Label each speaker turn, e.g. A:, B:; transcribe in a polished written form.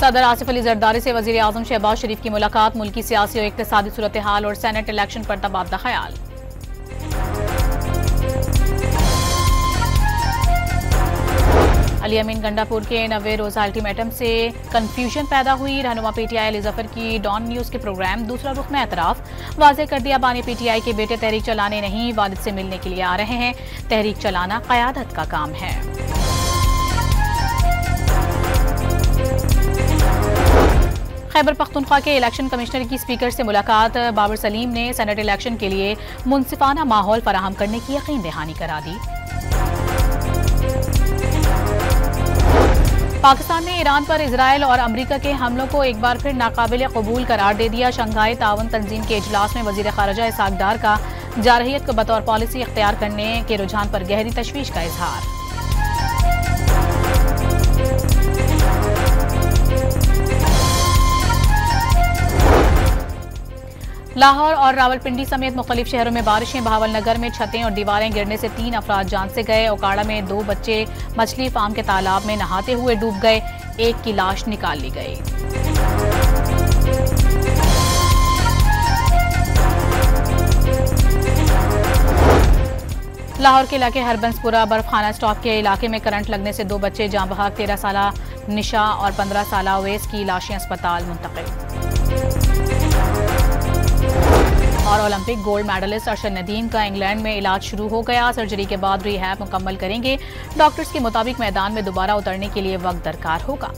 A: सदर आसिफ अली जरदारी से वजीर आजम शहबाज शरीफ की मुलाकात, मुल्की सियासी और इक्तिसादी सूरत हाल और सेनेट इलेक्शन पर तबादला ख्याल। अली अमीन गंडापुर के 90 रोजा अल्टीमेटम से कंफ्यूजन पैदा हुई। रहनुमा पीटीआई अली जफर की डॉन न्यूज के प्रोग्राम दूसरा रुख में एतराफ, वाज़ेह कर दिया बानी पीटीआई के बेटे तहरीक चलाने नहीं, वालिद से मिलने के लिए आ रहे हैं। तहरीक चलाना क़यादत का काम है। खैबर पख्तूनख्वा के इलेक्शन कमिश्नर की स्पीकर से मुलाकात, बाबर सलीम ने सेनेट इलेक्शन के लिए मुनसिफाना माहौल फराहम करने की यकीन दहानी करा दी। पाकिस्तान ने ईरान पर इजराइल और अमरीका के हमलों को एक बार फिर नाकाबिल कबूल करार दे दिया। शंघाई ताउन तंजीम के इजलास में वजीर खारजा इसहाक डार का जारहियत को बतौर पॉलिसी इख्तियार करने के रुझान पर गहरी तशवीश का इजहार। लाहौर और रावलपिंडी समेत मुख्तलिफ शहरों में बारिशें, बहावलनगर में छतें और दीवारें गिरने से 3 अफराद जान से गए। ओकाड़ा में 2 बच्चे मछली फार्म के तालाब में नहाते हुए डूब गए, एक की लाश निकाल ली गई। लाहौर के इलाके हरबंसपुरा बर्फखाना स्टॉप के इलाके में करंट लगने से 2 बच्चे जाँ बहक, 13 साला निशा और 15 साला अवैस की लाशें अस्पताल मुंतकिल। और Olympic gold medalist Arshad Nadeem का इंग्लैंड में इलाज शुरू हो गया। सर्जरी के बाद रिहैब मुकम्मल करेंगे। डॉक्टर्स के मुताबिक मैदान में दोबारा उतरने के लिए वक्त दरकार होगा।